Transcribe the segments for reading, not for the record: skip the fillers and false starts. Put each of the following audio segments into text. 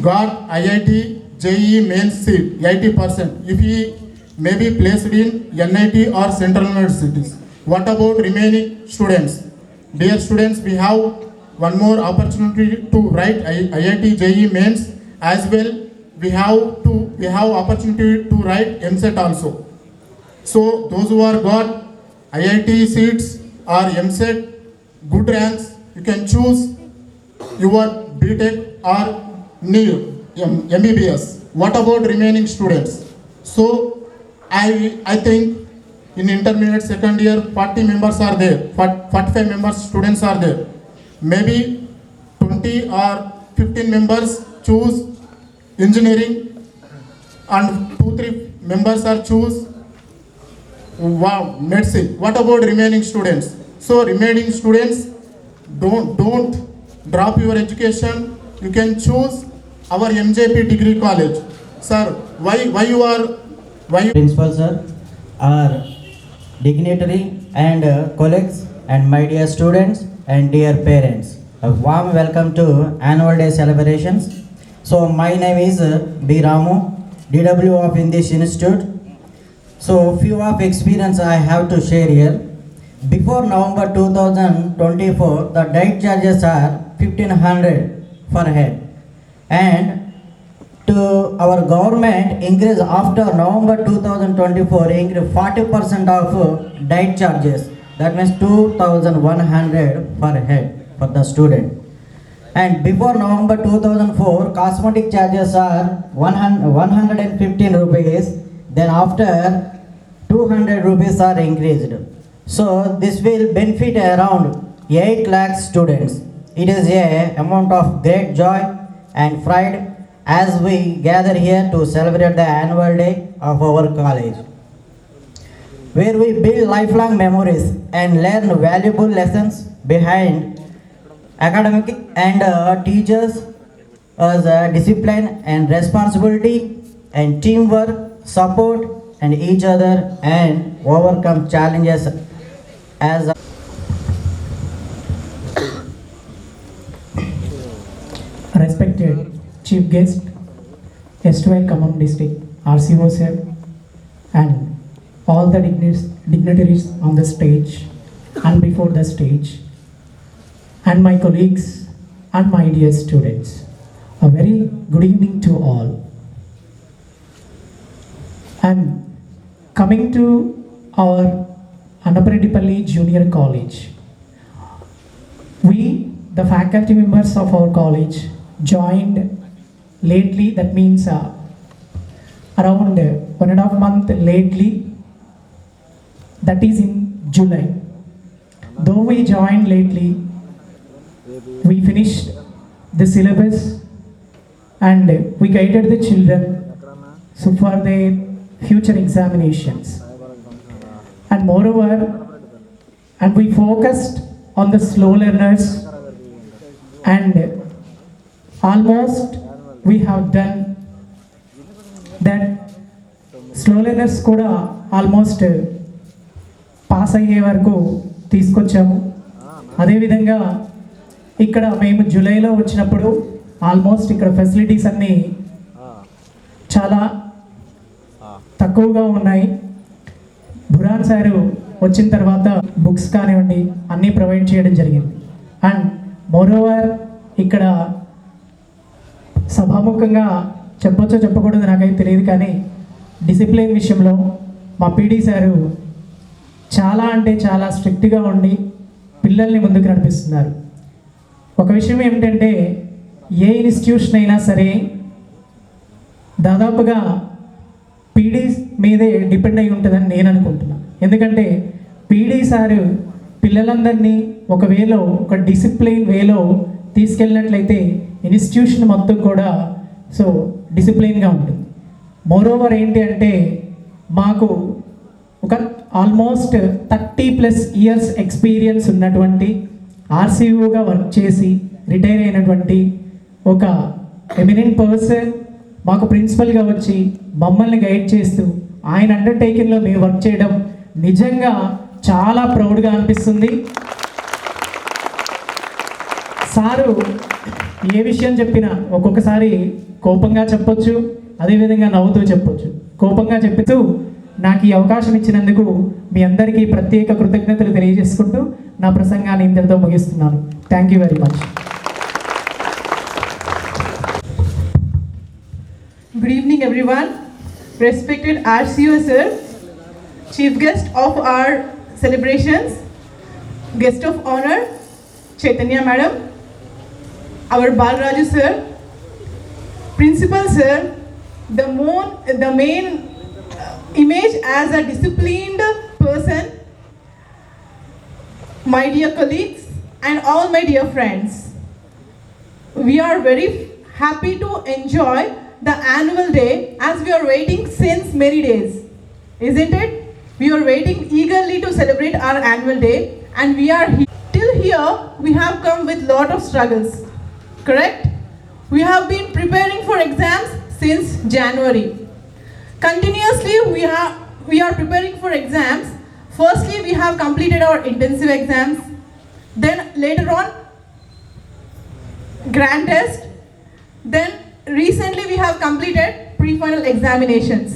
got IIT JEE mains seat 80%. If he may be placed in NIT or central universities. What about remaining students? Dear students, we have one more opportunity to write IIT JEE mains as well. We have opportunity to write MSET also. So those who are got IIT seats or MSET good ranks, you can choose your BTech or NEET, MBBS. What about remaining students? So I think in intermediate second year 40 members are there, 45 members students are there. Maybe 20 or 15 members choose engineering and 2-3 members are choose medicine. What about remaining students? So remaining students, don't drop your education. You can choose our MJP degree college. Sir, why you Principal sir, our dignitary and colleagues and my dear students and dear parents, a warm welcome to annual day celebrations. So my name is B. Ramu, DW of in this institute. So few of experience I have to share here. Before November 2024, the diet charges are 1500 per head, and to our government increase after November 2024 increase 40% of diet charges. That means 2100 per head for the student. And before November 2004, cosmetic charges are 115 rupees. Then after 200 rupees are increased. So this will benefit around 8 lakh students. It is a amount of great joy and pride as we gather here to celebrate the annual day of our college, where we build lifelong memories and learn valuable lessons behind academic and teachers as discipline and responsibility and teamwork, support and each other and overcome challenges as respected chief guest, SY Common District RCO sir, and all the dignitaries on the stage and before the stage, and my colleagues and my dear students. A very good evening to all. And coming to our Annaparedipalli Junior College, we, the faculty members of our college, joined lately. That means around 1.5 months lately, that is in July. Though we joined lately, we finished the syllabus and we guided the children so for their future examinations. And moreover, and we focused on the slow learners, and almost we have done that. Slow learners kuda almost pass అయ్యే వరకు తీసుకొచ్చాము. అదేవిధంగా ఇక్కడ మేము జూలైలో వచ్చినప్పుడు almost ఇక్కడ facilities అన్నీ చాలా తక్కువగా ఉన్నాయి. బురాన్ సారు వచ్చిన తర్వాత బుక్స్ కానివ్వండి అన్నీ ప్రొవైడ్ చేయడం జరిగింది. అండ్ మోరోవర్ ఇక్కడ సభాముఖంగా చెప్పొచ్చో చెప్పకూడదు నాకైతే తెలియదు, కానీ డిసిప్లిన్ విషయంలో మా పీడీ సారు చాలా అంటే చాలా స్ట్రిక్ట్గా ఉండి పిల్లల్ని ముందుకు నడిపిస్తున్నారు. ఒక విషయం ఏమిటంటే ఏ ఇన్స్టిట్యూషన్ అయినా సరే దాదాపుగా పీడీ మీదే డిపెండ్ అయి ఉంటుందని నేను అనుకుంటున్నాను. ఎందుకంటే పీడీ సారు పిల్లలందరినీ ఒక వేలో, ఒక డిసిప్లిన్ వేలో తీసుకెళ్ళినట్లయితే ఇన్స్టిట్యూషన్ మొత్తం కూడా సో డిసిప్లిన్గా ఉంటుంది. మోరోవర్ ఏంటి అంటే మాకు ఒక ఆల్మోస్ట్ 30+ ఇయర్స్ ఎక్స్పీరియన్స్ ఉన్నటువంటి ఆర్సీఓగా వర్క్ చేసి రిటైర్ అయినటువంటి ఒక ఎమినెంట్ పర్సన్ మాకు ప్రిన్సిపల్గా వచ్చి మమ్మల్ని గైడ్ చేస్తూ ఆయన అండర్టేకింగ్లో మేము వర్క్ చేయడం నిజంగా చాలా ప్రౌడ్గా అనిపిస్తుంది. సారు ఏ విషయం చెప్పినా ఒక్కొక్కసారి కోపంగా చెప్పొచ్చు, అదేవిధంగా నవ్వుతూ చెప్పొచ్చు. కోపంగా చెప్తూ నాకు ఈ అవకాశం ఇచ్చినందుకు మీ అందరికీ ప్రత్యేక కృతజ్ఞతలు తెలియజేసుకుంటూ నా ప్రసంగాన్ని ఇంతటితో ముగిస్తున్నాను. Thank you very much. Good evening, everyone. Respected RCO sir, chief guest of our celebrations, guest of honor, Chaitanya madam, our Balraju sir, principal sir, the main image as a disciplined person, my dear colleagues and all my dear friends. We are very happy to enjoy the annual day as we are waiting since many days, isn't it? We are waiting eagerly to celebrate our annual day, and we are till here. We have come with lot of struggles, correct? We have been preparing for exams since January. Continuously we are preparing for exams. Firstly, we have completed our intensive exams, then later on grand test, then recently we have completed pre-final examinations.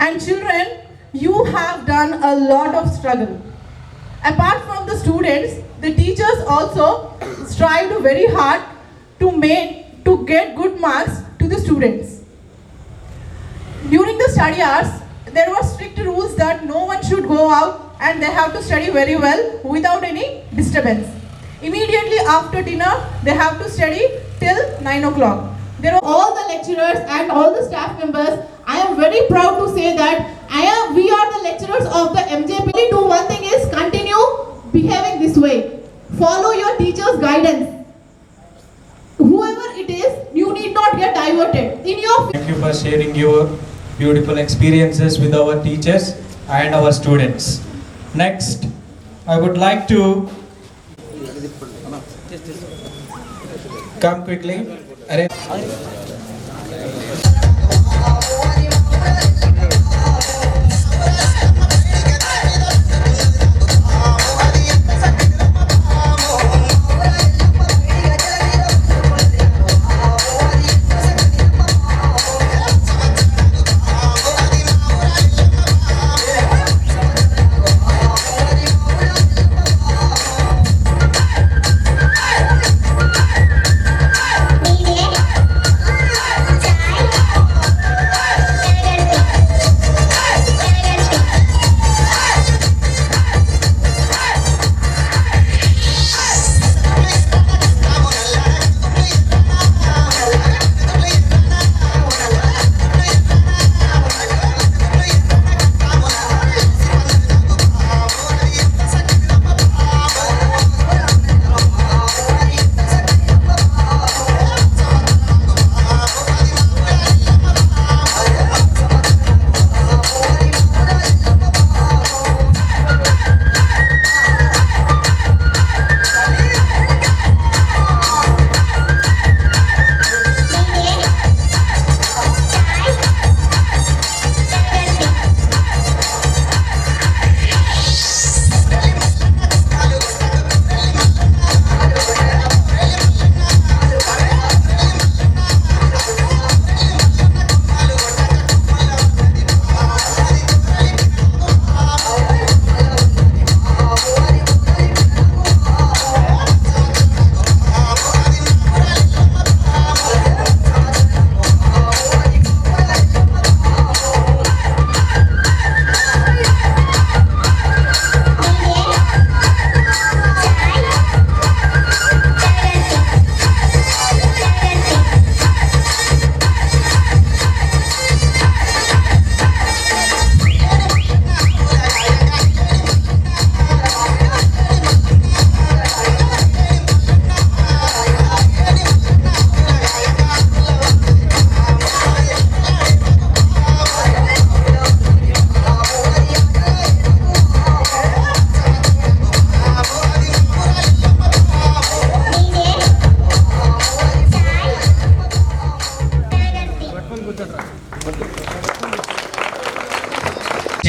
And children, you have done a lot of struggle. Apart from the students, the teachers also strived very hard to get good marks to the students. During the study hours, there were strict rules that no one should go out and they have to study very well without any disturbance. Immediately after dinner, they have to study till 9 o'clock. There are all the lecturers and all the staff members. I am very proud to say that we are the lecturers of the MJP. Do one thing is continue behaving this way. Follow your teacher's guidance. Whoever it is, you need not get diverted. Thank you for sharing your beautiful experiences with our teachers and our students. Next, I would like to come quickly.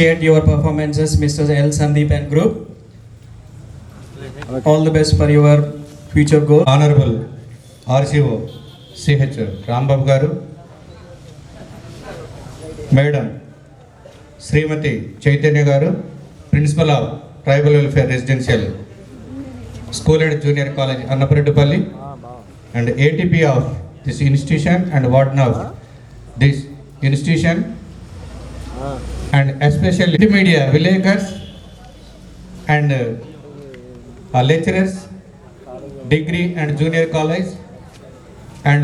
Appreciate your performances, Mr. L. Sandeep and group. All the best for your future goals. Honorable RCO CH Rambabu Garu, Madam Srimati Chaitanya Garu, Principal of Tribal Welfare Residential School and Junior College Annaparedupalli, and ATP of this institution and Warden of this institution, and especially media villagers and lecturers, degree and junior college, and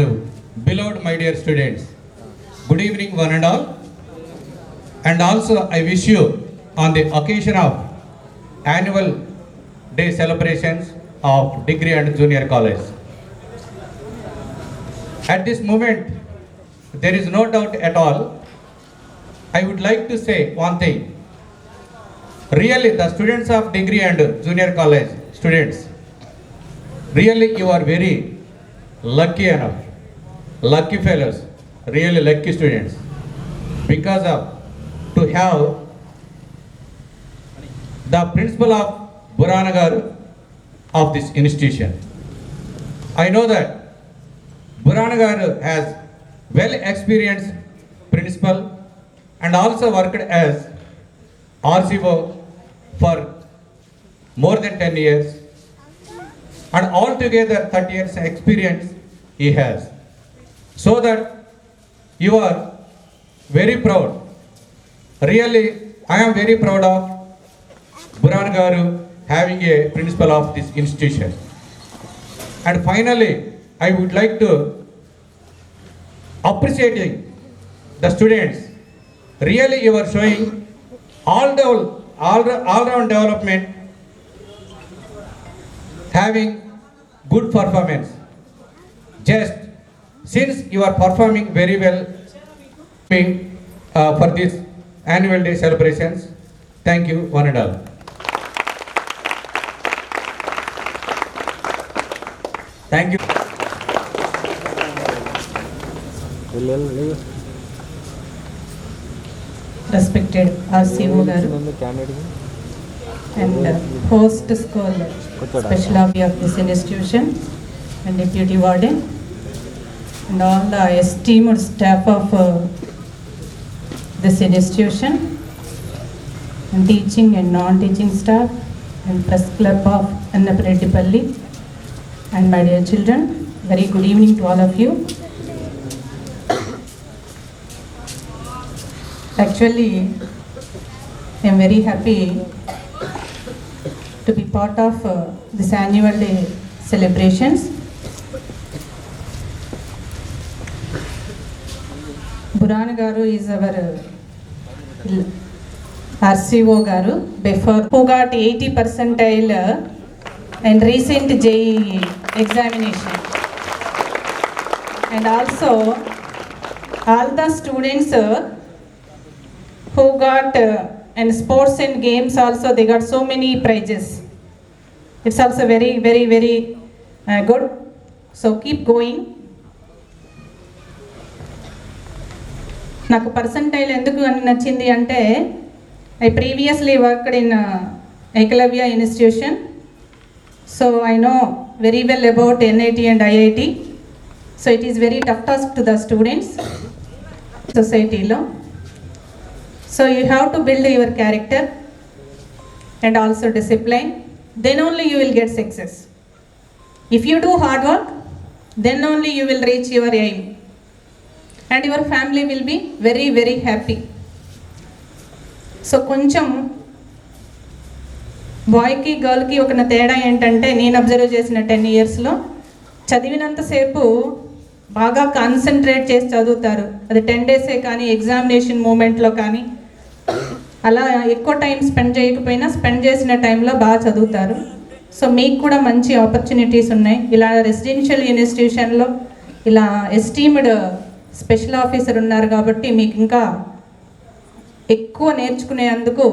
beloved my dear students, good evening one and all. And also I wish you on the occasion of annual day celebrations of degree and junior college. At this moment there is no doubt at all, I would like to say one thing. Really the students of degree and junior college students, really you are very lucky enough, lucky fellows, really lucky students, because of to have the principal of Buranagar of this institution. I know that Buranagar has well experienced principal and also worked as RCO for more than 10 years, and altogether 30 years experience he has. So that you are very proud. Really, I am very proud of Buranagar having a principal of this institution. And finally, I would like to appreciating the students. Really, you are showing all-round development, having good performance. Just since you are performing very well for this annual day celebrations, thank you one and all. Thank you. Respected RCO garu and host school special officer of this institution and deputy warden and all the esteemed staff of this institution and teaching and non-teaching staff and press club of Annaparedupalli and my dear children, very good evening to all of you. Actually, I am very happy to be part of this annual day celebrations. Buranagar is our RCO garu before, who got 80 percentile in recent JEE examination, and also all the students who got in sports and games also, they got so many prizes. It's also very good. So keep going. నాకు percentile ఎందుకు అని నచ్చింది అంటే, I previously worked in Eklavya institution, so I know very well about NIT and IIT. So it is very tough task to the students society lo. So you have to build your character and also discipline, then only you will get success. If you do hard work, then only you will reach your aim and your family will be very happy. So కొంచెం బాయ్కి గర్ల్కి ఒక తేడా ఏంటంటే, నేను observe చేసిన 10 yearsలో చదివినంతసేపు బాగా concentrate చేసి చదువుతారు. అది 10 daysే కానీ ఎగ్జామినేషన్ మూమెంట్లో కానీ అలా ఎక్కువ టైం స్పెండ్ చేయకపోయినా స్పెండ్ చేసిన టైంలో బాగా చదువుతారు. సో మీకు కూడా మంచి ఆపర్చునిటీస్ ఉన్నాయి. ఇలా రెసిడెన్షియల్ ఇన్స్టిట్యూషన్లో ఇలా ఎస్టీమ్డ్ స్పెషల్ ఆఫీసర్ ఉన్నారు కాబట్టి మీకు ఇంకా ఎక్కువ నేర్చుకునేందుకు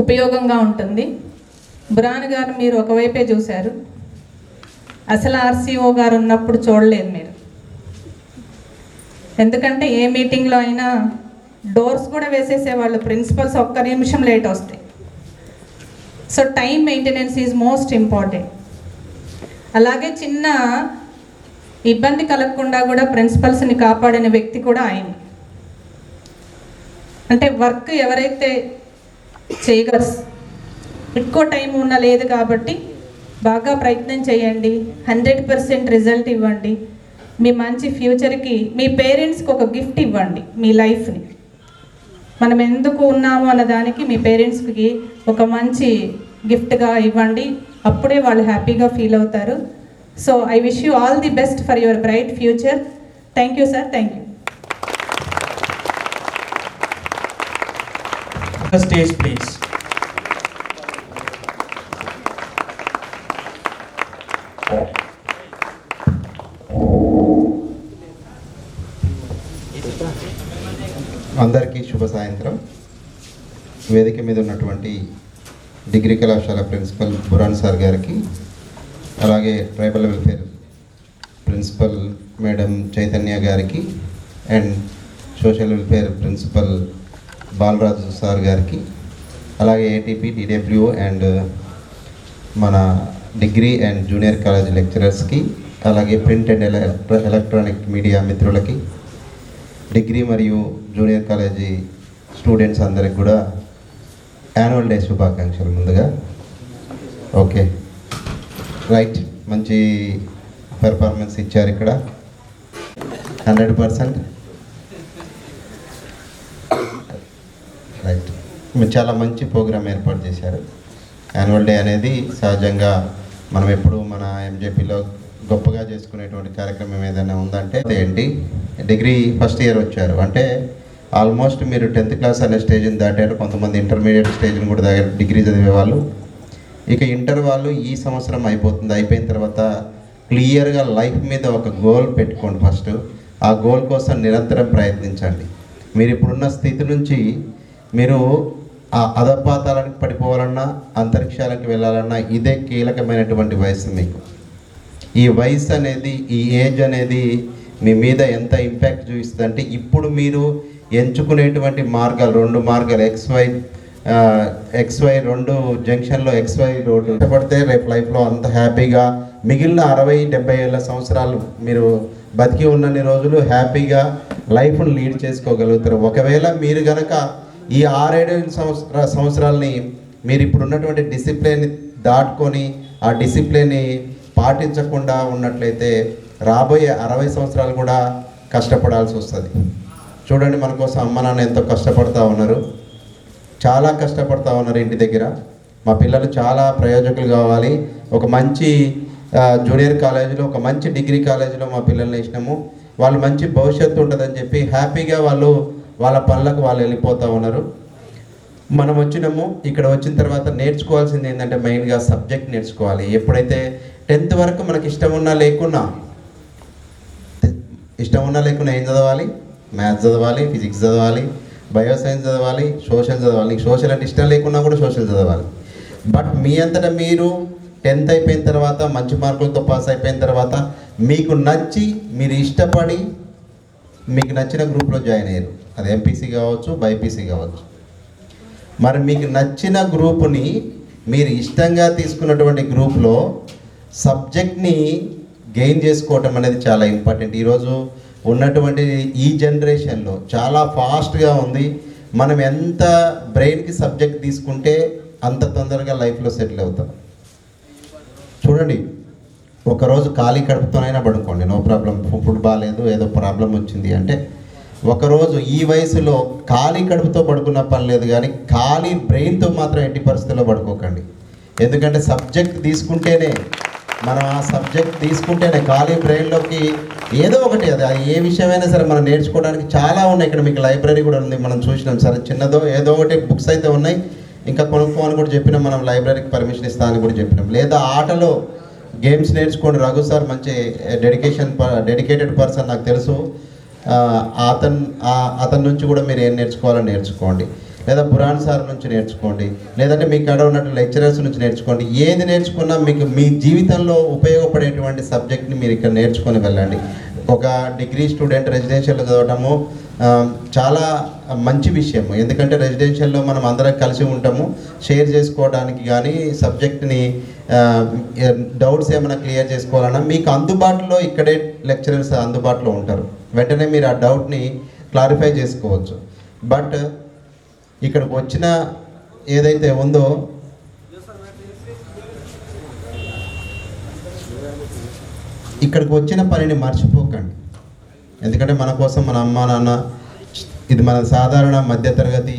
ఉపయోగంగా ఉంటుంది. బురాన్ మీరు ఒకవైపే చూశారు, అసలు ఆర్సీఓ గారు ఉన్నప్పుడు చూడలేదు మీరు. ఎందుకంటే ఏ మీటింగ్లో అయినా డోర్స్ కూడా వేసేసేవాళ్ళు ప్రిన్సిపల్స్, ఒక్క నిమిషం లేట్ వస్తాయి. So time maintenance is most important. అలాగే చిన్న ఇబ్బంది కలగకుండా కూడా ప్రిన్సిపల్స్ని కాపాడిన వ్యక్తి కూడా ఆయన. అంటే వర్క్ ఎవరైతే చేయగలరు, ఎక్కువ టైం లేదు కాబట్టి బాగా ప్రయత్నం చేయండి, 100% రిజల్ట్ ఇవ్వండి. మీ మంచి ఫ్యూచర్కి మీ పేరెంట్స్కి ఒక గిఫ్ట్ ఇవ్వండి. మీ లైఫ్ని మనం ఎందుకు ఉన్నాము అన్న దానికి మీ పేరెంట్స్కి ఒక మంచి గిఫ్ట్గా ఇవ్వండి. అప్పుడే వాళ్ళు హ్యాపీగా ఫీల్ అవుతారు. So I wish you all the best for your bright future. Thank you sir. Thank you. Stage please. అందరికీ శుభ సాయంత్రం. వేదిక మీద ఉన్నటువంటి డిగ్రీ కళాశాల ప్రిన్సిపల్ బురాన్ సార్ గారికి, అలాగే tribal welfare principal madam Chaitanya గారికి and social welfare principal Balaraju sir గారికి, అలాగే ఏటీపీ, డిడబ్ల్యూ అండ్ మన డిగ్రీ అండ్ జూనియర్ కాలేజ్ లెక్చరర్స్కి, అలాగే ప్రింట్ అండ్ ఎలక్ట్రానిక్ మీడియా మిత్రులకి, డిగ్రీ మరియు జూనియర్ కాలేజీ స్టూడెంట్స్ అందరికి కూడా యాన్యువల్ డే శుభాకాంక్షలు ముందుగా. ఓకే రైట్, మంచి పెర్ఫార్మెన్స్ ఇచ్చారు ఇక్కడ 100%. రైట్, మీరు చాలా మంచి ప్రోగ్రామ్ ఏర్పాటు చేశారు. యాన్యువల్ డే అనేది సహజంగా మనం ఎప్పుడు మన ఎంజేపీలో గొప్పగా చేసుకునేటువంటి కార్యక్రమం ఏదైనా ఉందంటే ఏంటి, డిగ్రీ ఫస్ట్ ఇయర్ వచ్చారు అంటే ఆల్మోస్ట్ మీరు 10th క్లాస్ అనే స్టేజ్ని దాటారు. కొంతమంది ఇంటర్మీడియట్ స్టేజ్ని కూడా దాటారు, డిగ్రీ చదివే వాళ్ళు. ఇక ఇంటర్ వాళ్ళు ఈ సంవత్సరం అయిపోతుంది. అయిపోయిన తర్వాత క్లియర్గా లైఫ్ మీద ఒక గోల్ పెట్టుకోండి. ఫస్ట్ ఆ గోల్ కోసం నిరంతరం ప్రయత్నించండి. మీరు ఇప్పుడున్న స్థితి నుంచి మీరు ఆ అధపాతాలకు పడిపోవాలన్నా, అంతరిక్షాలకు వెళ్ళాలన్నా ఇదే కీలకమైనటువంటి వయసు మీకు. ఈ వయసు అనేది, ఈ ఏజ్ అనేది మీ మీద ఎంత ఇంపాక్ట్ చూపిస్తుంది అంటే, ఇప్పుడు మీరు ఎంచుకునేటువంటి మార్గాలు 2 మార్గాలు XY 2 జంక్షన్లో XY రోడ్డు ఇష్టపడితే రేపు లైఫ్లో అంత హ్యాపీగా మిగిలిన 60-70 ఏళ్ళ సంవత్సరాలు మీరు బతికి ఉన్నన్ని రోజులు హ్యాపీగా లైఫ్ను లీడ్ చేసుకోగలుగుతారు. ఒకవేళ మీరు కనుక ఈ 6-7 సంవత్సరాలని మీరు ఇప్పుడు ఉన్నటువంటి డిసిప్లిన్ని దాటుకొని ఆ డిసిప్లిన్ని పాటించకుండా ఉన్నట్లయితే రాబోయే 60 సంవత్సరాలు కూడా కష్టపడాల్సి వస్తుంది. చూడండి, మన కోసం అమ్మ నాన్న ఎంతో కష్టపడుతూ ఉన్నారు, చాలా కష్టపడుతూ ఉన్నారు ఇంటి దగ్గర. మా పిల్లలు చాలా ప్రయోజకులు కావాలి. ఒక మంచి జూనియర్ కాలేజీలో, ఒక మంచి డిగ్రీ కాలేజీలో మా పిల్లల్ని వేసినాము. వాళ్ళు మంచి భవిష్యత్తు ఉంటుందని చెప్పి హ్యాపీగా వాళ్ళు వాళ్ళ పనులకు వాళ్ళు వెళ్ళిపోతూ ఉన్నారు. మనం వచ్చినాము, ఇక్కడ వచ్చిన తర్వాత నేర్చుకోవాల్సింది ఏంటంటే మెయిన్గా సబ్జెక్ట్ నేర్చుకోవాలి. ఎప్పుడైతే 10th వరకు మనకి ఇష్టం ఉన్నా లేకున్నా ఏం చదవాలి? మ్యాథ్స్ చదవాలి, ఫిజిక్స్ చదవాలి, బయోసైన్స్ చదవాలి, సోషల్ చదవాలి. నీకు సోషల్ అంటే ఇష్టం లేకున్నా కూడా సోషల్ చదవాలి. బట్ మీ అంతటా మీరు 10th అయిపోయిన తర్వాత మంచి మార్కులతో పాస్ అయిపోయిన తర్వాత మీకు నచ్చి, మీరు ఇష్టపడి, మీకు నచ్చిన గ్రూప్లో జాయిన్ అయ్యారు. అది ఎంపీసీ కావచ్చు, బైపీసీ కావచ్చు. మరి మీకు నచ్చిన గ్రూపుని, మీరు ఇష్టంగా తీసుకున్నటువంటి గ్రూప్లో సబ్జెక్ట్ని గెయిన్ చేసుకోవటం అనేది చాలా ఇంపార్టెంట్. ఈరోజు ఉన్నటువంటి ఈ జనరేషన్లో చాలా ఫాస్ట్గా ఉంది. మనం ఎంత బ్రెయిన్కి సబ్జెక్ట్ తీసుకుంటే అంత తొందరగా లైఫ్లో సెటిల్ అవుతాం. చూడండి, ఒకరోజు ఖాళీ కడుపుతోనైనా పడుకోండి, నో ప్రాబ్లం. ఫుడ్ బాగాలేదు, ఏదో ప్రాబ్లం వచ్చింది అంటే ఒకరోజు ఈ వయసులో ఖాళీ కడుపుతో పడుకున్న పని లేదు, కానీ ఖాళీ బ్రెయిన్తో మాత్రం ఎట్టి పరిస్థితుల్లో పడుకోకండి. ఎందుకంటే సబ్జెక్ట్ తీసుకుంటేనే, మనం ఆ సబ్జెక్ట్ తీసుకుంటేనే ఖాళీ బ్రెయిన్లోకి ఏదో ఒకటి, అది ఏ విషయమైనా సరే మనం నేర్చుకోవడానికి చాలా ఉన్నాయి. ఇక్కడ మీకు లైబ్రరీ కూడా ఉంది, మనం చూసినాం. సరే చిన్నదో ఏదో ఒకటి బుక్స్ అయితే ఉన్నాయి, ఇంకా కొనుక్కోమని కూడా చెప్పినాం. మనం లైబ్రరీకి పర్మిషన్ ఇస్తా అని కూడా చెప్పినాం. లేదా ఆటలో గేమ్స్ నేర్చుకోండి. రఘు సార్ మంచి డెడికేటెడ్ పర్సన్, నాకు తెలుసు. అతని నుంచి కూడా మీరు ఏం నేర్చుకోవాలో నేర్చుకోండి. లేదా బురాన్ సార్ నుంచి నేర్చుకోండి, లేదంటే మీ కాడ ఉన్నట్టు లెక్చరర్స్ నుంచి నేర్చుకోండి. ఏది నేర్చుకున్నా మీకు మీ జీవితంలో ఉపయోగపడేటువంటి సబ్జెక్ట్ని మీరు ఇక్కడ నేర్చుకొని వెళ్ళండి. ఒక డిగ్రీ స్టూడెంట్ రెసిడెన్షియల్లో చదవటము చాలా మంచి విషయం. ఎందుకంటే రెసిడెన్షియల్లో మనం అందరం కలిసి ఉంటాము, షేర్ చేసుకోవడానికి కానీ సబ్జెక్ట్ని డౌట్స్ ఏమైనా క్లియర్ చేసుకోవాలన్నా మీకు అందుబాటులో ఇక్కడే లెక్చరర్స్ అందుబాటులో ఉంటారు, వెంటనే మీరు ఆ డౌట్ని క్లారిఫై చేసుకోవచ్చు. బట్ ఇక్కడికి వచ్చిన ఏదైతే ఉందో ఇక్కడికి వచ్చిన పనిని మర్చిపోకండి. ఎందుకంటే మన కోసం మన అమ్మ నాన్న, ఇది మన సాధారణ మధ్యతరగతి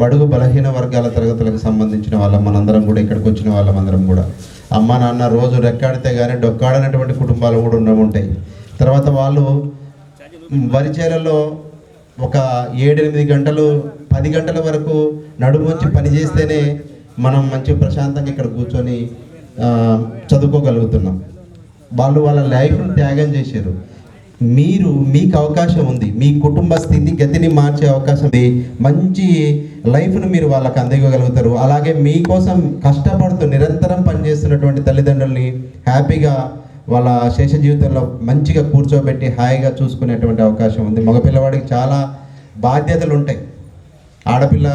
బడుగు బలహీన వర్గాల తరగతులకు సంబంధించిన వాళ్ళం మనందరం కూడా, ఇక్కడికి వచ్చిన వాళ్ళమందరం కూడా అమ్మ నాన్న రోజు రెక్కాడితే కానీ డొక్కాడనటువంటి కుటుంబాలు కూడా ఉంటాయి. తర్వాత వాళ్ళు వరి చేలలో ఒక 7-8 గంటలు 10 గంటల వరకు నడుమొచ్చి పని చేస్తేనే మనం మంచి ప్రశాంతంగా ఇక్కడ కూర్చొని చదువుకోగలుగుతున్నాం. వాళ్ళు వాళ్ళ లైఫ్ను త్యాగం చేశారు. మీకు అవకాశం ఉంది, మీ కుటుంబ స్థితి గతిని మార్చే అవకాశం ఉంది, మంచి లైఫ్ను మీరు వాళ్ళకి అందివ్వగలుగుతారు. అలాగే మీకోసం కష్టపడుతూ నిరంతరం పనిచేస్తున్నటువంటి తల్లిదండ్రుల్ని హ్యాపీగా వాళ్ళ శేష జీవితంలో మంచిగా కూర్చోబెట్టి హాయిగా చూసుకునేటువంటి అవకాశం ఉంది. మగపిల్లవాడికి చాలా బాధ్యతలు ఉంటాయి. ఆడపిల్ల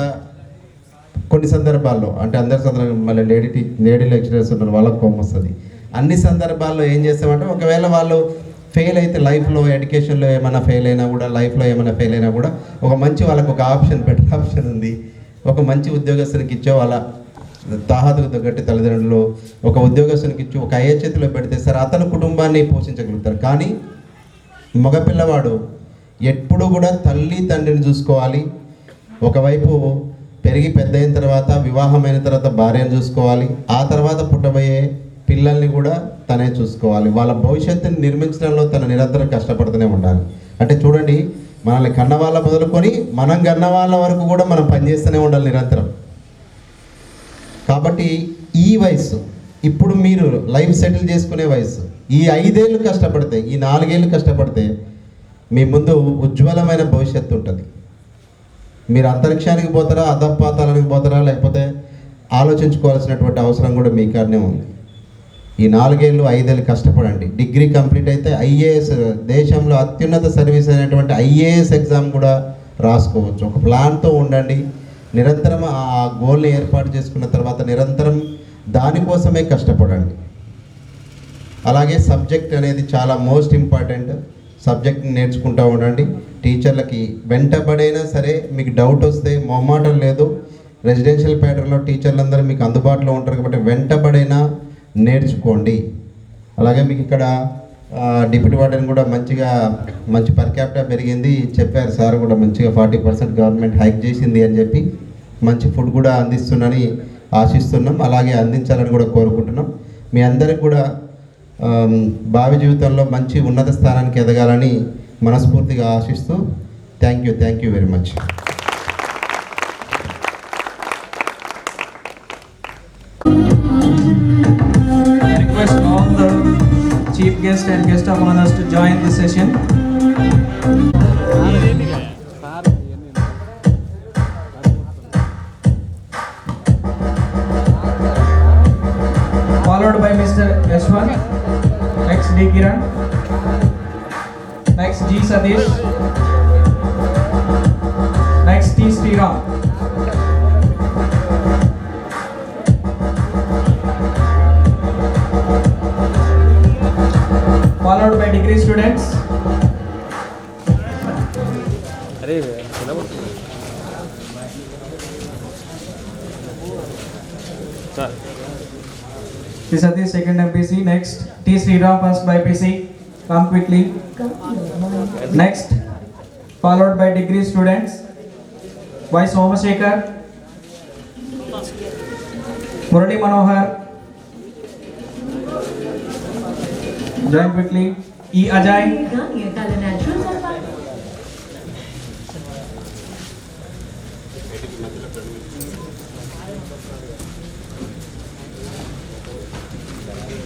కొన్ని సందర్భాల్లో, అంటే అందరి సందర్భంలో మళ్ళీ లేడీ లెక్చరర్స్ ఉన్నారు, వాళ్ళకి కోపం వస్తుంది. అన్ని సందర్భాల్లో ఏం చేస్తామంటే ఒకవేళ వాళ్ళు ఫెయిల్ అయితే లైఫ్లో ఎడ్యుకేషన్లో ఏమైనా ఫెయిల్ అయినా కూడా, లైఫ్లో ఏమైనా ఫెయిల్ అయినా కూడా ఒక మంచి వాళ్ళకు ఒక బెటర్ ఆప్షన్ ఉంది. ఒక మంచి ఉద్యోగస్తునికి ఇచ్చే వాళ్ళ తాహతుకు తగ్గట్టు తల్లిదండ్రులు ఒక ఉద్యోగస్తునికి ఇచ్చి ఒక అయ్యే చేతిలో పెడితే సార్ అతను కుటుంబాన్ని పోషించగలుగుతారు. కానీ మగపిల్లవాడు ఎప్పుడు కూడా తల్లి తండ్రిని చూసుకోవాలి. ఒకవైపు పెరిగి పెద్ద అయిన తర్వాత, వివాహమైన తర్వాత భార్యను చూసుకోవాలి. ఆ తర్వాత పుట్టబోయే పిల్లల్ని కూడా తనే చూసుకోవాలి. వాళ్ళ భవిష్యత్తుని నిర్మించడంలో తను నిరంతరం కష్టపడుతూనే ఉండాలి. అంటే చూడండి, మనల్ని కన్నవాళ్ళ మొదలుకొని మనం కన్నవాళ్ళ వరకు కూడా మనం పనిచేస్తూనే ఉండాలి నిరంతరం. కాబట్టి ఈ వయసు, ఇప్పుడు మీరు లైఫ్ సెటిల్ చేసుకునే వయసు, ఈ 5 ఏళ్ళు కష్టపడితే, ఈ 4 ఏళ్ళు కష్టపడితే మీ ముందు ఉజ్వలమైన భవిష్యత్తు ఉంటుంది. మీరు అంతరిక్షానికి పోతారా, అధపాతాలకు పోతారా, లేకపోతే ఆలోచించుకోవాల్సినటువంటి అవసరం కూడా మీ కాడనే ఉంది. ఈ 4 ఏళ్ళు 5 ఏళ్ళు కష్టపడండి. డిగ్రీ కంప్లీట్ అయితే ఐఏఎస్, దేశంలో అత్యున్నత సర్వీస్ అయినటువంటి ఐఏఎస్ ఎగ్జామ్ కూడా రాసుకోవచ్చు. ఒక ప్లాన్తో ఉండండి. నిరంతరం ఆ గోల్ని ఏర్పాటు చేసుకున్న తర్వాత నిరంతరం దానికోసమే కష్టపడండి. అలాగే సబ్జెక్ట్ అనేది చాలా మోస్ట్ ఇంపార్టెంట్. సబ్జెక్ట్ని నేర్చుకుంటూ ఉండండి. టీచర్లకి వెంటబడైనా సరే మీకు డౌట్ వస్తే మొహమాటం లేదు. రెసిడెన్షియల్ ప్యాటర్న్లో టీచర్లందరూ మీకు అందుబాటులో ఉంటారు కాబట్టి వెంటబడైనా నేర్చుకోండి. అలాగే మీకు ఇక్కడ డిప్యూటీ వార్డెన్ కూడా మంచి పర్ క్యాపిటా పెరిగింది చెప్పారు సార్, కూడా మంచిగా 40% గవర్నమెంట్ హైక్ చేసింది అని చెప్పి మంచి ఫుడ్ కూడా అందిస్తుందని ఆశిస్తున్నాం. అలాగే అందించాలని కూడా కోరుకుంటున్నాం. మీ అందరికి కూడా భావి జీవితంలో మంచి ఉన్నత స్థానానికి ఎదగాలని మనస్ఫూర్తిగా ఆశిస్తూ thank you very much. Request all the chief guest and guest of honors to join the session. Followed by Mr. Yashwan, next D. Kiran, next G. Sadish, next T. Sriram. Followed by degree students. This is the second MPC. Next, T. Sriram, first by PC. Come quickly. Next, followed by degree students. Y. Somashekar, Murali Manohar. Join quickly. E. Ajay.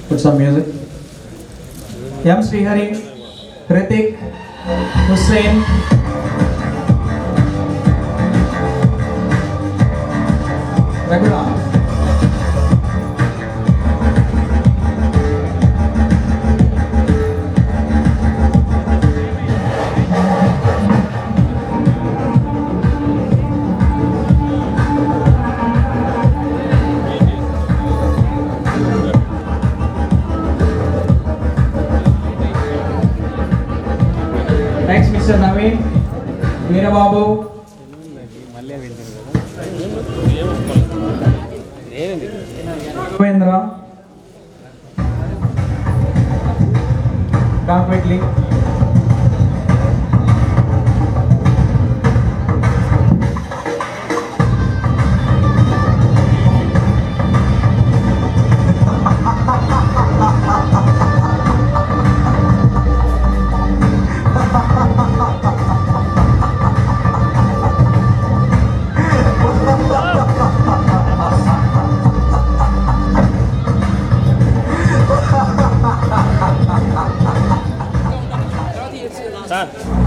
Put some music. M. Srihari, Kritik, Hussain, Raghuram. Mr. Naveen, Veerababu, Raghavendra, come quickly. Thank you.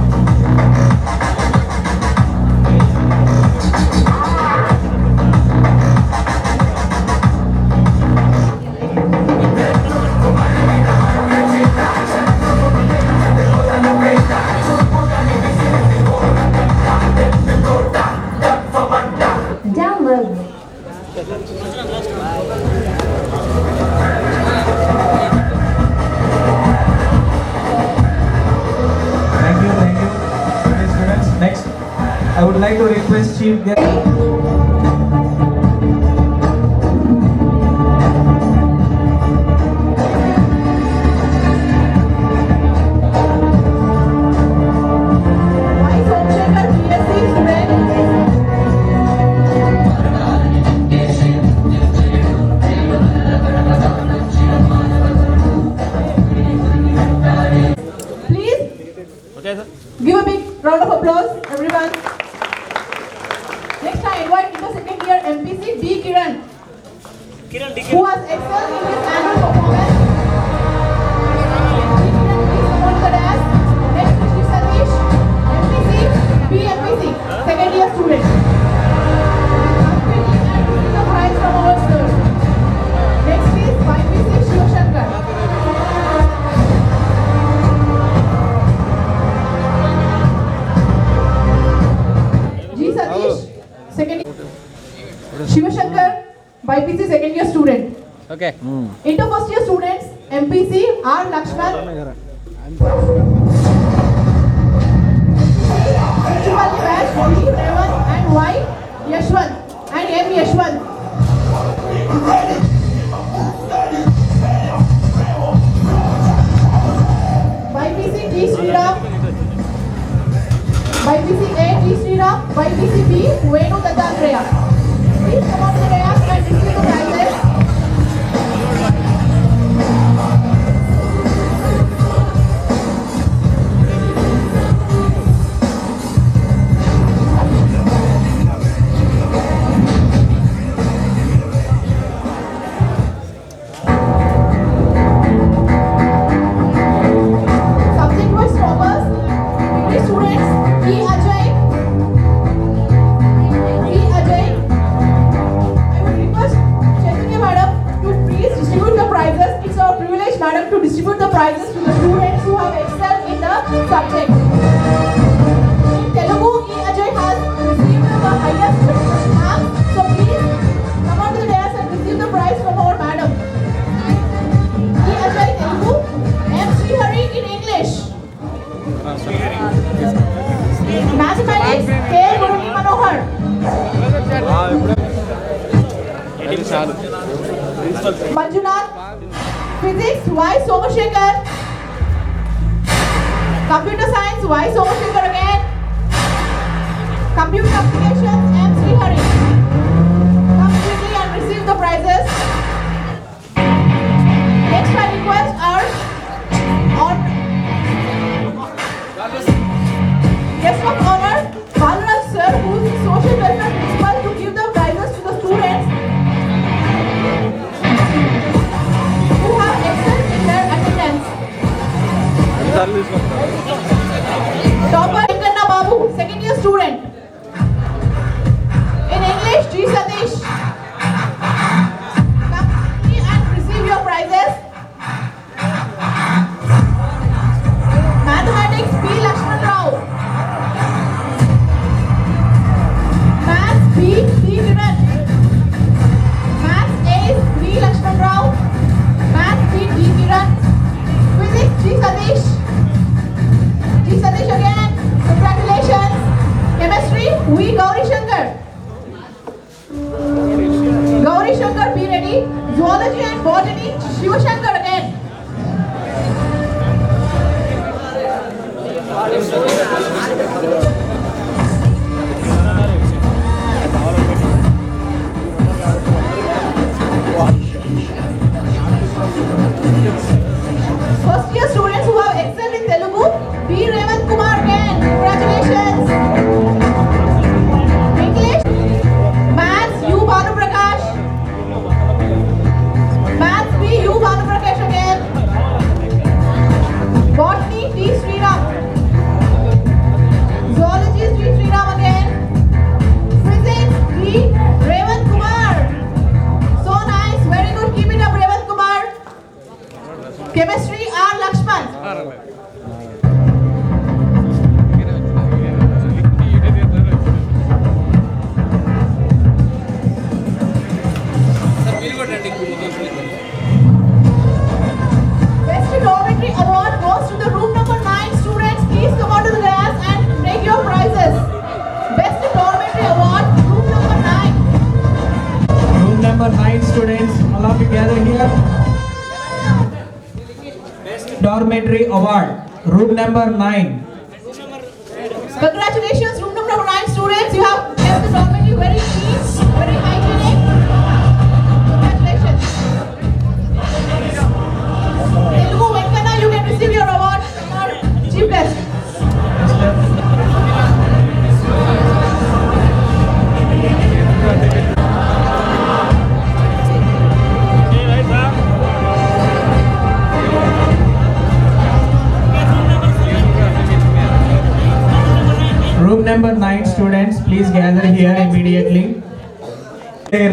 Okay, students, next, I would like to request Chief Guest. Vice Chancellor BSc student. Please give a big round of applause, everyone. Next, I invite into second year MPC D. Kiran, who has excelled in his annual performance. D. Kiran, please come on to the dais. Next, Mr. Satish, MPC B. MPC, second year student. Come quickly and receive the prize from our sir. Next is YPC Shivashankar. G. Satish, second Shivashankar, YPC second year student. Okay. Inter first year students, MPC R. Lakshman. Principal batch D. Revan and Y. Yashwant and M. Yashwant. YPC D. Sriram. YPC A. D. Sriram. YPC B. Venu Dattatreya. Please come on to the dais and receive the prizes. Subject wise toppers, degree students, E. Ajay. I would request Chaitanya madam to please distribute the prizes. It's our privilege, madam, to distribute the prizes to the students who have excelled in the subject. In Telugu, E. Ajay has received the highest marks. So please come on to the dais and receive the prize from our madam. E. Ajay Telugu, M. Srihari in English. Mathematics, K. Murali Manohar. Manjunath, Physics, Y. Somashekar. Computer Science, Y. Somashekar again. Computer Applications, M. Srihari. Come quickly and receive the prizes. Next, I request our guest of honor, Balraj sir, who is social welfare principal, to give the prizes to the students who have excelled in their attendance. Topper Venkanna Babu, second year student. In English, G. Satish. Come quickly and receive your prizes. Mathematics, B. Lakshman Rao. First year students who have excelled in Telugu, B. Revant Kumar again. Congratulations. English, Maths, U. Bhanu Prakash. Maths, B. U. Bhanu Prakash again. Botany, D. Sriram. Zoology, D. Sriram again. Physics, D. Revant Kumar. So nice, very good. Keep it up, Revant Kumar. Chemistry, R. Lakshman. Best Dormitory Award goes to the room number 9 students. Please come out to the dais and take your prizes. Best Dormitory Award, room number 9. Room number 9 students, allow me to gather here. Dormitory award, room number 9. Congratulations, room number 9 students. You have kept the dormitory very clean, very hygienic. Congratulations. Telugu Venkana, you can receive your award for chief guest. Room number 9 students, please gather here immediately. Their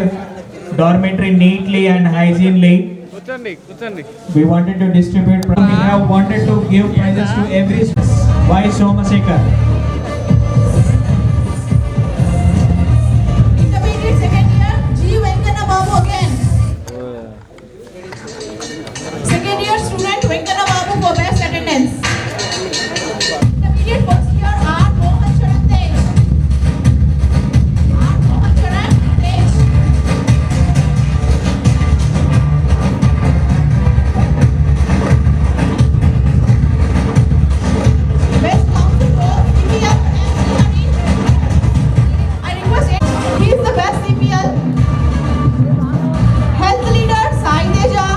dormitory neatly and hygienely. We wanted to distribute. We have wanted to give prizes to every student. Why Somasekhar? Intermediate second year, G. Venkana Babu again. Second year student Venkana Babu for best attendance. Intermediate first year, R. Mohan Charan Tej. R. Mohan Charan Tej. Best council role, CPL M. I request he is the best CPL. Health leader, Sai Teja.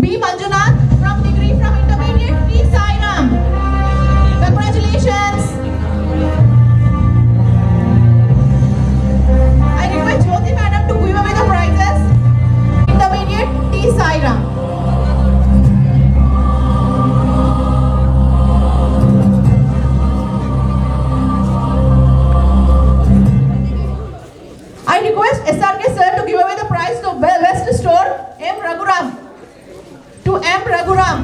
B. Manjunath from degree from intermediate, T. Sairam. Congratulations. I request Jyoti madam to give away the prizes. Intermediate, T. Sairam. I request SRK sir to give away the prize to West Store, M. Raghuram. To M. Raghuram.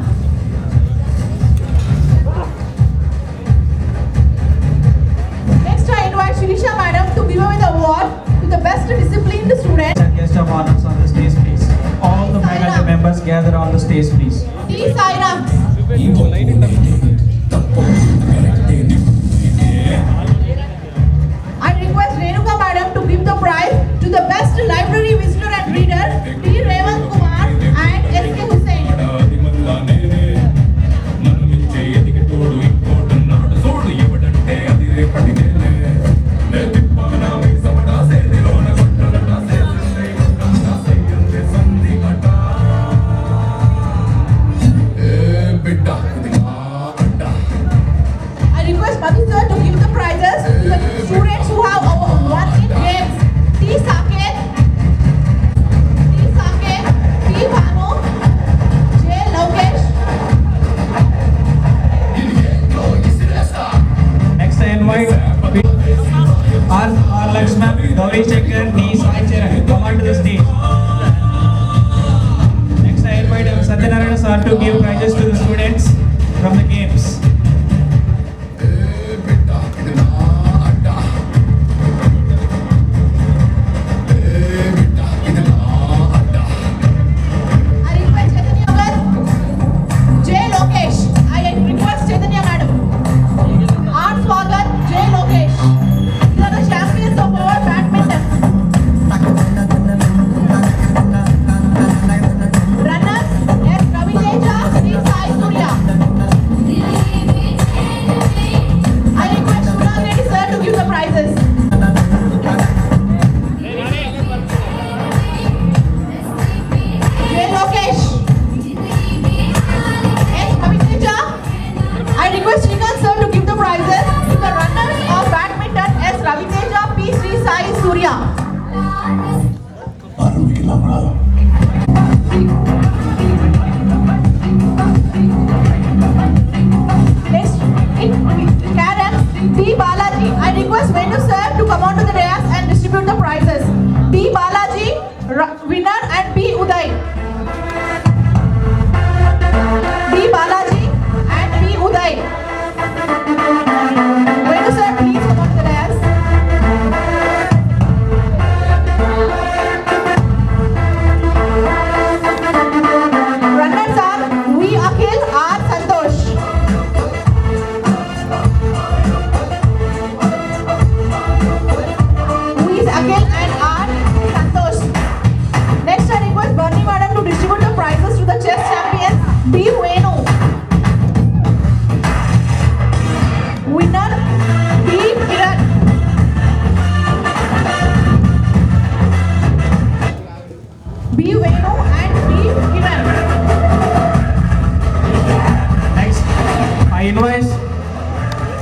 Next I invite Shirisha madam to give away the award to the best disciplined student. And guest of honors on the stage, please. All the faculty members gather on the stage, please. T. Sairam. I request Renuka madam to give the prize to the best library visitor and reader, T. Revant Kumar and S.K. Hussain. I request Madhu sir to give the prizes to the students who have won in games. T. Saket. T. Saket.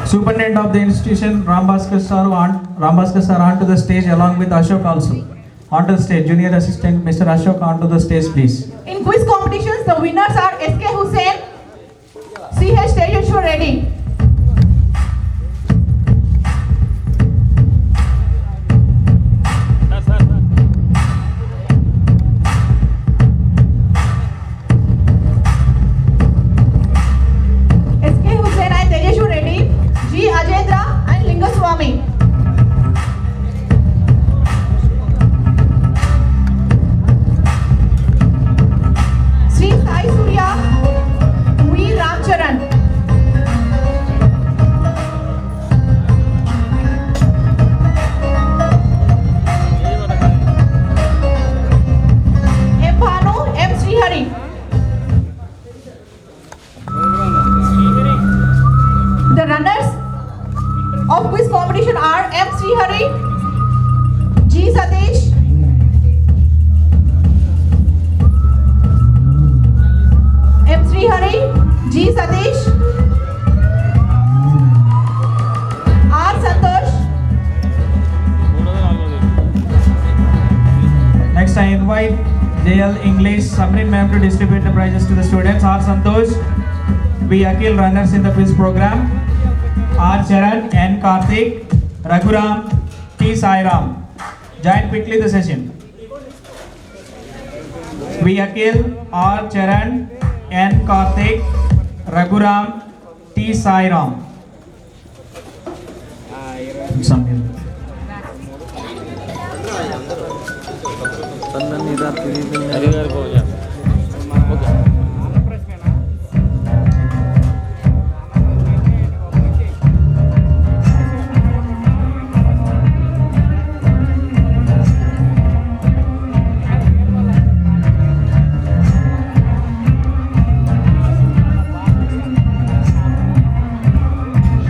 Superintendent of the institution, Rambhaskar sir onto the stage along with Ashok also. Onto the stage, Junior Assistant Mr. Ashok onto the stage please. In quiz competitions, the winners are SK Hussain, CH Tejashwar Reddy. SK Hussain and Tejashwar Reddy, G Ajendra and Lingaswamy. Sri Sai Surya, V Ramcharan. M Bhanu, M Srihari. The runners of quiz competition are M Srihari, G Satish, M Srihari, G Satish, R Santosh. Next I invite JL English Submarine Ma'am to distribute the prizes to the students. R Santosh, V Akhil runners in the quiz program. R Charan, N Karthik, Raghuram, T Sairam. Join quickly the session. V Akhil, R Charan, N Karthik, Raghuram, T Sairam. Samir.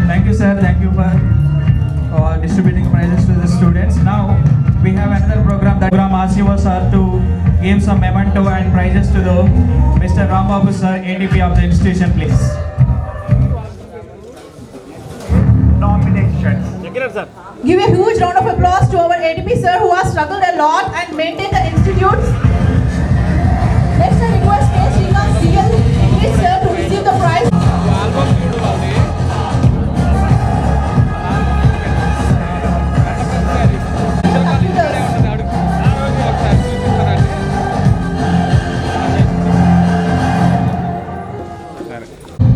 Thank you, sir. Thank you for distributing prizes to the students. Now we have another program that program Asiva sir to give some memento and prizes to the Mr. Rambabu sir, ADP of the institution, please. Give a huge round of applause to our ADP sir who has struggled a lot and maintained the institute. Next I request K. Srikanth CL English sir to receive the prize.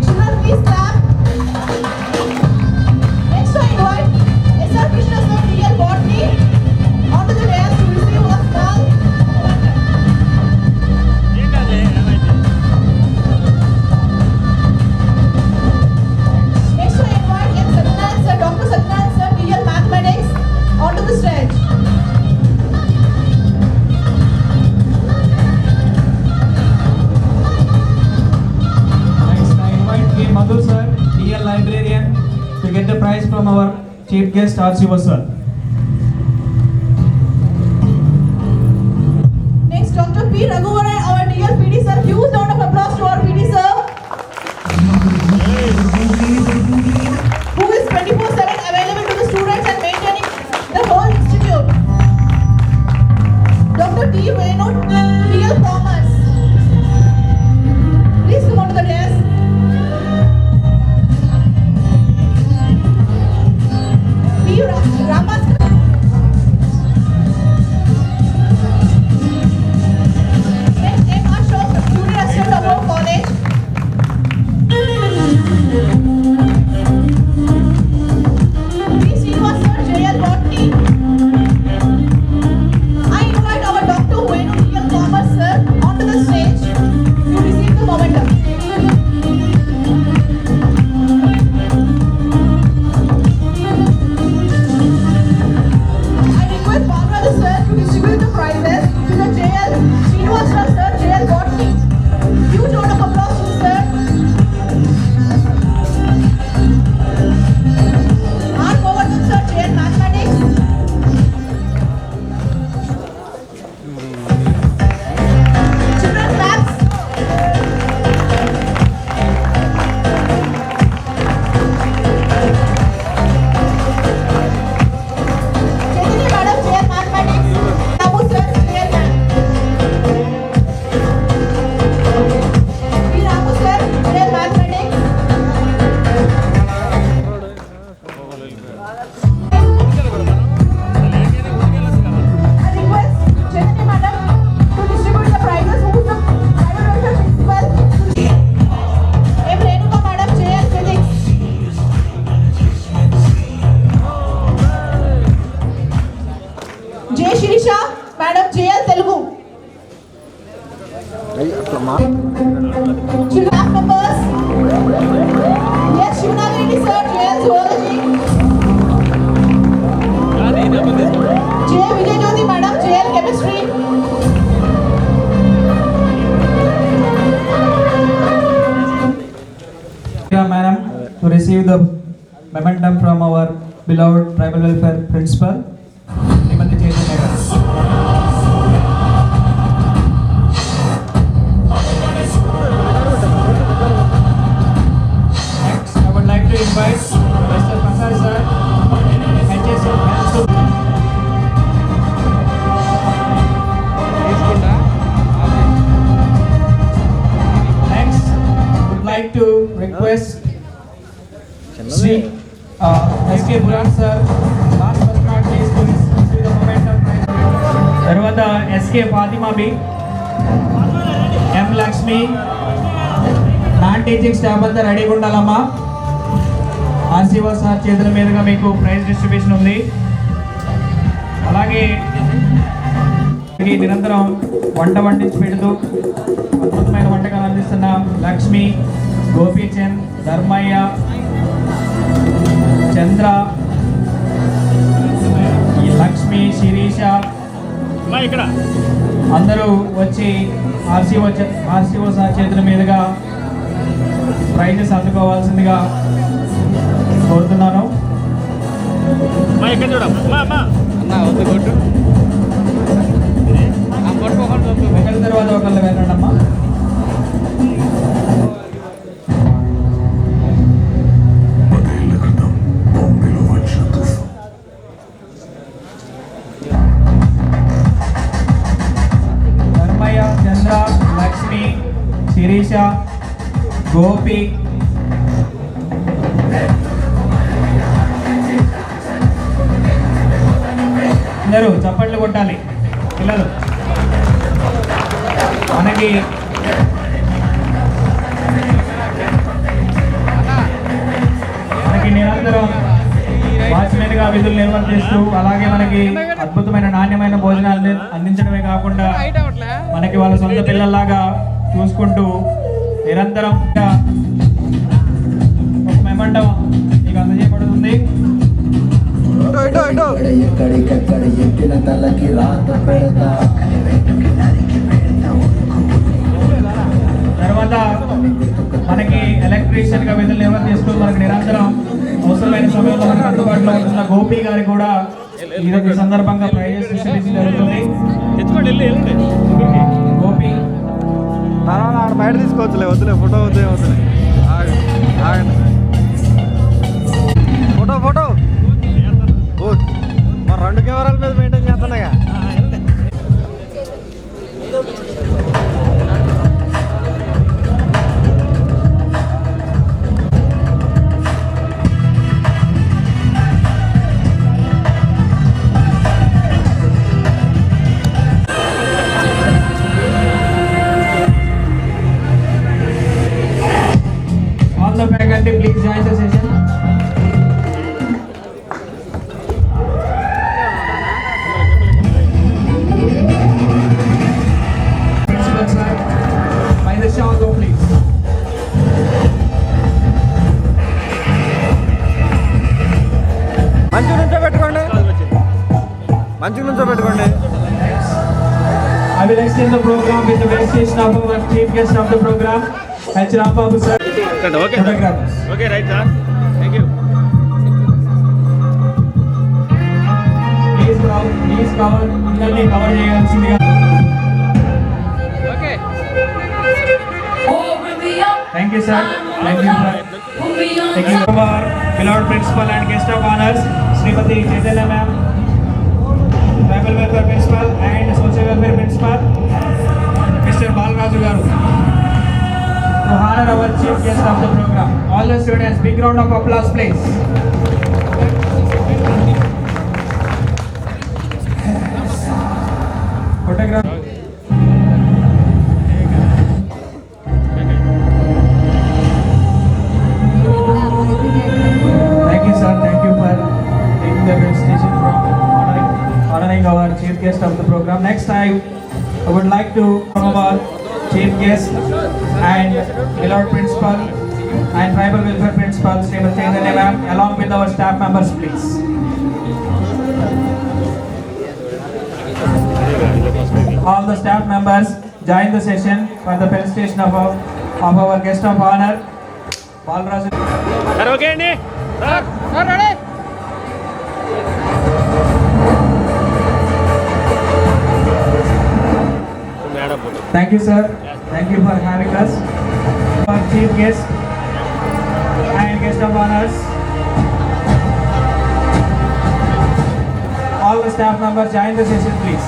Children, please clap. Next I invite SR Krishna sir DL Botany onto the dais to receive a small. Next I invite M. Satyanarayana sir, Dr. Satyanarayana sir DL Mathematics onto the stage. Next I invite K. Madhu sir, DL librarian, to get the prize from our chief guest Asiva sir. Next, Dr. P. Raghuvaran, our dear PD sir. Huge round of applause to our PD sir, who is 24/7 available to the students and maintaining the whole institute. Dr. T. Venu, DL Commerce. Please come on to the desk. P. Raman Staff members. Yes, Shivnagiri sir, JL Zoology. J. Vijay Jyoti madam, JL Chemistry. Madam, to receive the memorandum from our beloved tribal welfare principal, Srimati Chaitanya garu. Next, I would like to invite Mr. Prasad sir, HS Next, I would like to request Sri S.K. Buran sir, last but not least, to receive the momentum prize. తర్వాత SK Fatima B, ఎం Lakshmi, non teaching staff అంతా రెడీగా ఉండాలమ్మా. RCO sir చేతుల మీదుగా మీకు prize distribution ఉంది. అలాగే ఈ నిరంతరం వంట వండించి పెడుతూ అద్భుతమైన వంటకాలు అందిస్తున్న లక్ష్మి, గోపీచంద్, ధర్మయ్య, చంద్ర, ఈ లక్ష్మి, శిరీష అందరూ వచ్చి ఆర్సీఓ సార్ చేతుల మీదుగా ప్రైజెస్ అందుకోవాల్సిందిగా కోరుతున్నాను. ఒకరి తర్వాత ఒకళ్ళు వెళ్ళండి అమ్మా. ధర్మయ్య, చంద్ర, లక్ష్మి, శిరీష, గోపి, అందరూ చప్పట్లు కొట్టాలి పిల్లలు. మనకి నిరంతరం వాచ్మెన్గా విధులు నిర్వర్తిస్తూ అలాగే మనకి అద్భుతమైన నాణ్యమైన భోజనాలు అందించడమే కాకుండా మనకి వాళ్ళ సొంత పిల్లల్లాగా చూసుకుంటూ నిరంతరం ఒక మెమంటం మీకు అందజేయబడుతుంది. ఎక్కడికెక్కడ ఎట్టిన తలకి రాత పెడతా. తర్వాత మనకి ఎలక్ట్రీషియన్ గా విధులు నిర్వర్తిస్తూ మనకి నిరంతరం అవసరమైన సమయంలో మనకి అందుబాటులో ఉంటున్న గోపి గారి కూడా ఈ సందర్భంగా ప్రైజెస్ డిస్ట్రిబ్యూషన్ జరుగుతుంది. గోపి బయట తీసుకోవచ్చులే, వద్దులే ఫోటో వద్దే వద్దులే. ఫోటో మరి 2 కెమెరాల మీద maintain చేస్తున్నాగా. All the faculty, please join the session. Principal sir, by the shower go please. మంచి నుంచో పెట్టుకోండి, మంచి నుంచో పెట్టుకోండి. I will extend the program with the verification of our chief guest of the program, H. Rambabu sir. Okay, Photographers. okay, right sir. Thank you. Please cover, అందరినీ cover చేయాల్సిందిగా. Okay. Thank you sir. Thank you sir. Thank you for our beloved principal and guest of honors, Srimati Chaitanya ma'am, tribal welfare principal and social welfare principal, Mr. Balraju garu, to honor our chief guest of the program. All the students, big round of applause please. Photograph. Thank you sir, thank you for taking the presentation from honoring our chief guest of the program. Next I would like to from our chief guest and beloved principal and tribal welfare principal Srimati Chaitanya ma'am along with our staff members, please. All the staff members join the session for the felicitation of our guest of honor, Balraj. Thank you, sir. Thank you for having us. Our chief guest and guest of honors. All the staff members join the session, please.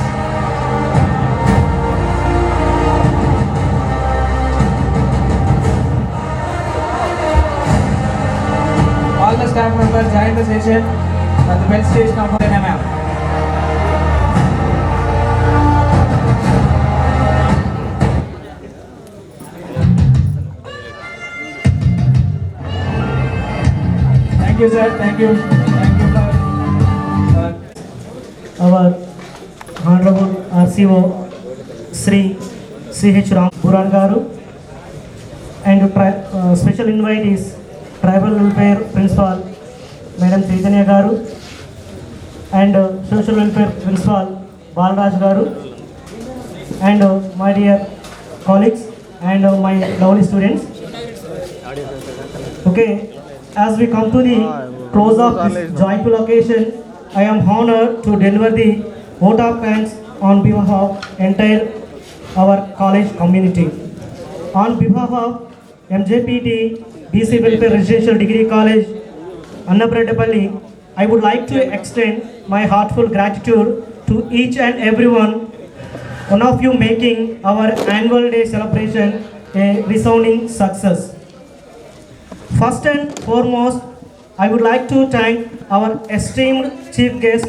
All the staff members join the session at the felicitation of the ma'am. Thank you, sir. Thank you. Thank you for our Honorable RCO Sri C.H. Ram Buran Garu, and special invite is Tribal Welfare Principal Madam Chaitanya Garu and Social Welfare Principal Balraj Garu, and my dear colleagues and my lovely students. Okay, as we come to the close of this joyful occasion, I am honored to deliver the vote of thanks on behalf of entire our college community. On behalf of MJPT BC Welfare Residential Degree College, Annaparedapalli, I would like to extend my heartfelt gratitude to each and everyone, one of you making our annual day celebration a resounding success. First and foremost, I would like to thank our esteemed chief guest,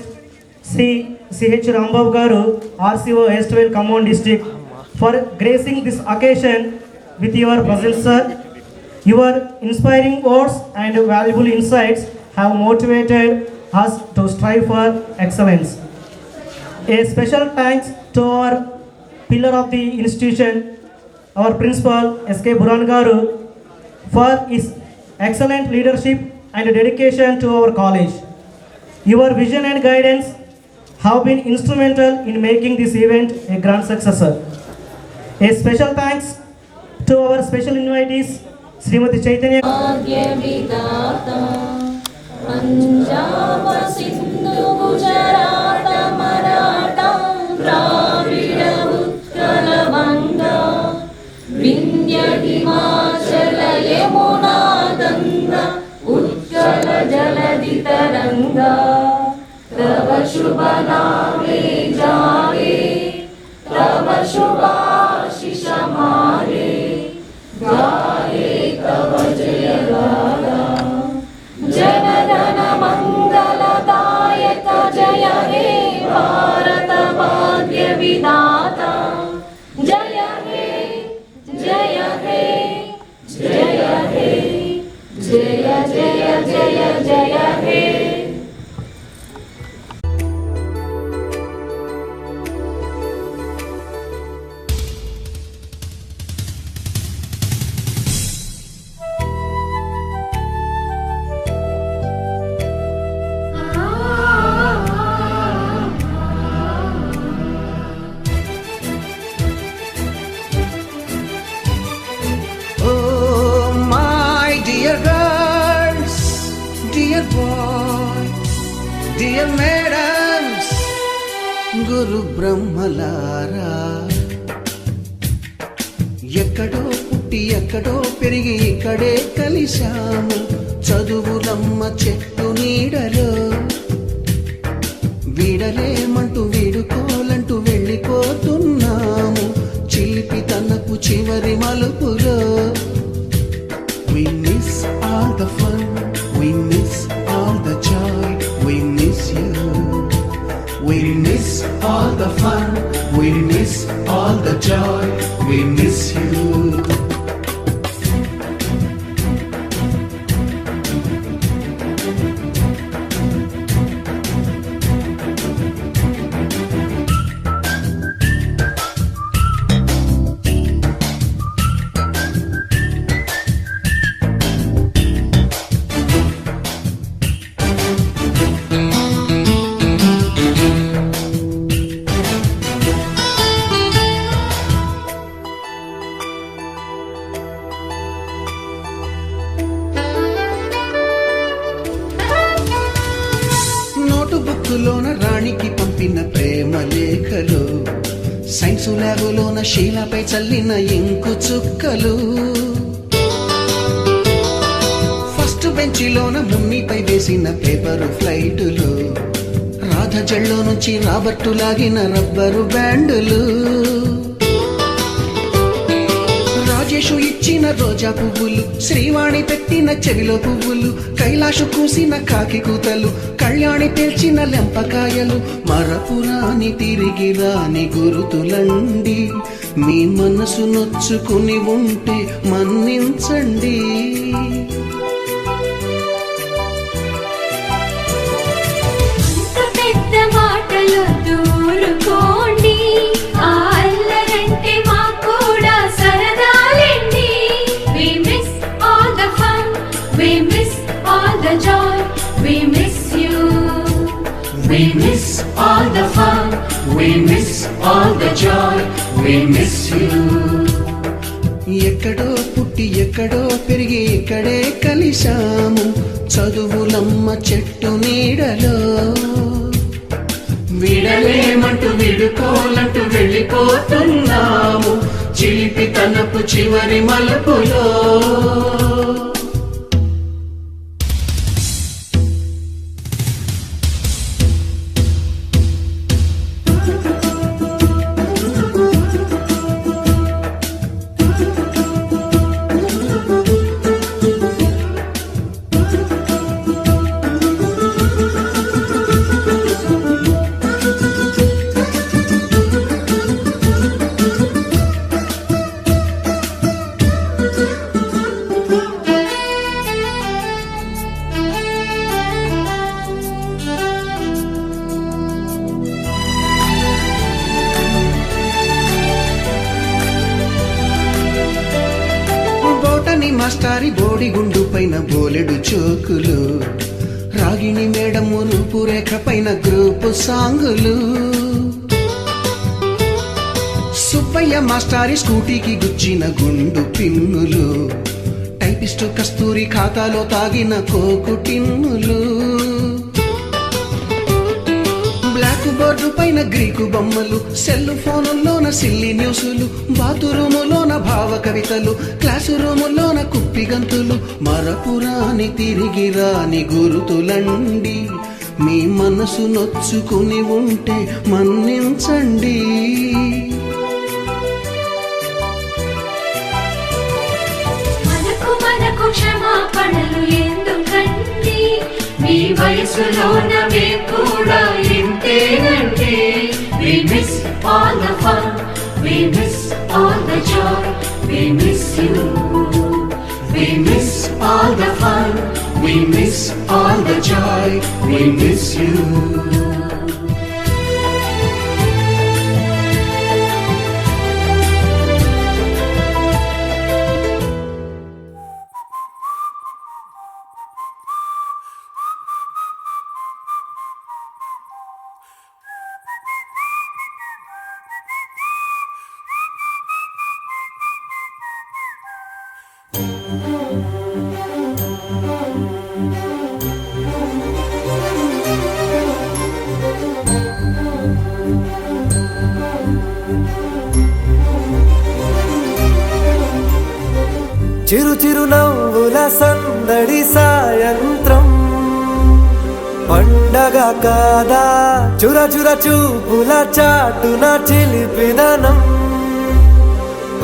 Sri C.H. Rambabu Garu, RCO Eastwell Command District, for gracing this occasion with your presence, sir. Your inspiring words and valuable insights have motivated us to strive for excellence. A special thanks to our pillar of the institution, our principal S.K. Buran Garu, for his excellent leadership and dedication to our college. Your vision and guidance have been instrumental in making this event a grand success. A special thanks to our special invitees, Srimati Chaitanya. जलधि तरंगा तव शुभ नामे जागे तव शुभाशिष मागे गाये तव जय गाथा जनगण मंगलदायक जय हे भारत भाग्य विधाता जय हे जय हे जय हे जय जय जय जय हे। Dear madams, గురు బ్రహ్మలారా, ఎక్కడో పుట్టి ఎక్కడో పెరిగి ఇక్కడే కలిశాము చదువులమ్మ చెట్టు నీడలో. వీడలేమంటూ వీడుకోలంటూ వెళ్ళిపోతున్నాము చిలిపి తనకు చివరి మలుపులో. We miss all the fun, we miss all the joy, we miss you. We miss all the fun, we miss all the joy, we miss you. Science ల్యాబులోన శీలపై చల్లిన ఇంకు చుక్కలు, ఫస్ట్ బెంచిలోన మున్నిపై వేసిన పేపరు ఫ్లైటులు, రాధ జల్లో నుంచి రాబర్టు లాగిన rubber బ్యాండులు, Rajesh ఇచ్చిన రోజా పువ్వులు, శ్రీవాణి పెట్టిన చెవిలో పువ్వులు, కైలాషు కూసిన కాకి కూతలు, కళ్యాణి పేల్చిన లెంపకాయలు, మరపురాని తిరిగి రాని గురుతులండి. మీ మనసు నొచ్చుకుని ఉంటే మన్నించండి. పెద్ద మాటలు దూరుకోండి, ఆ అల్లరంటే మాకు కూడా సరదాలండి. We miss all the fun, we miss all the joy, we miss you. We miss all the fun, we miss all the joy, we miss you. ఎక్కడో పుట్టి ఎక్కడో పెరిగి ఇక్కడే కలిశాము, చదువులమ్మ చెట్టు నీడలో. విడలేమంటూ విడుకోలంటూ వెళ్ళిపోతున్నాము, చిలిపి తనపు చివరి మలుపులో. బోటని మాస్టారి బోడిగుండు పైన బోలెడు చోకులు, రాగిణి మేడము రూపురేఖ పైన గ్రూపు సాంగులు, సుబ్బయ్య మాస్టారి స్కూటీకి గుచ్చిన గుండు పిన్నులు, టైపిస్టు కస్తూరి ఖాతాలో తాగిన కోకు టిన్నులు, బ్లాక్ బోర్డు పైన గ్రీకు బొమ్మలు, సెల్ ఫోనుల్లోన సిల్లి న్యూసులు, బాతురూములోన భావ కవితలు, క్లాసు రూములోన కుప్పి గంతులు, మరపురాని తిరిగి రాని గురుతులండి. మీ మనసు నొచ్చుకుని ఉంటే మన్నించండి. మనకు క్షమాపణలు ఎందుకండి, మీ వయసులోనవే కూడా ఇంతేనండి. We miss all the fun, we miss all the joy, we miss you. We miss all the fun, we miss all the joy, we miss you. చిరు చిరు నవ్వుల సందడి సాయంత్రం, పండగ కాదా చుర చుర చూపుల చాటున చిలిపిదనం,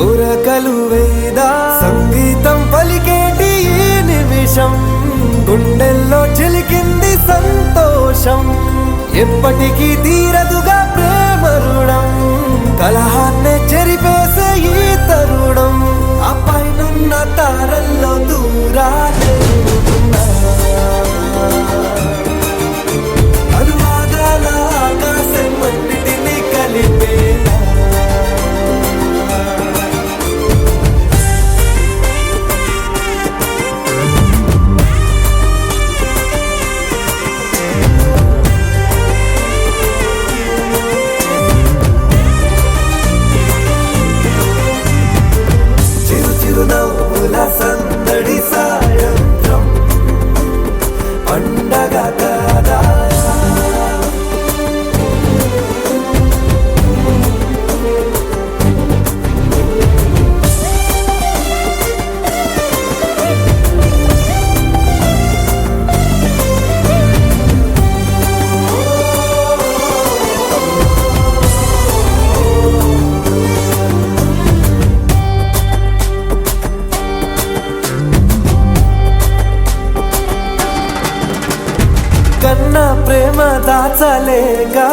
ఉరకలు వేదా సంగీతం పలికేటి ఈ నిమిషం, గుండెల్లో చిలికింది సంతోషం, ఎప్పటికీ తీరదుగా ప్రేమ రుణం, కలహాన్నే చెరిపేసే ఈ తరుణం, ఆ పైనున్న తారల్లో దూరాలే అనువాదాల ఆకాశం అన్నిటినీ కలిపేలా. కన్న ప్రేమ దాచలేగా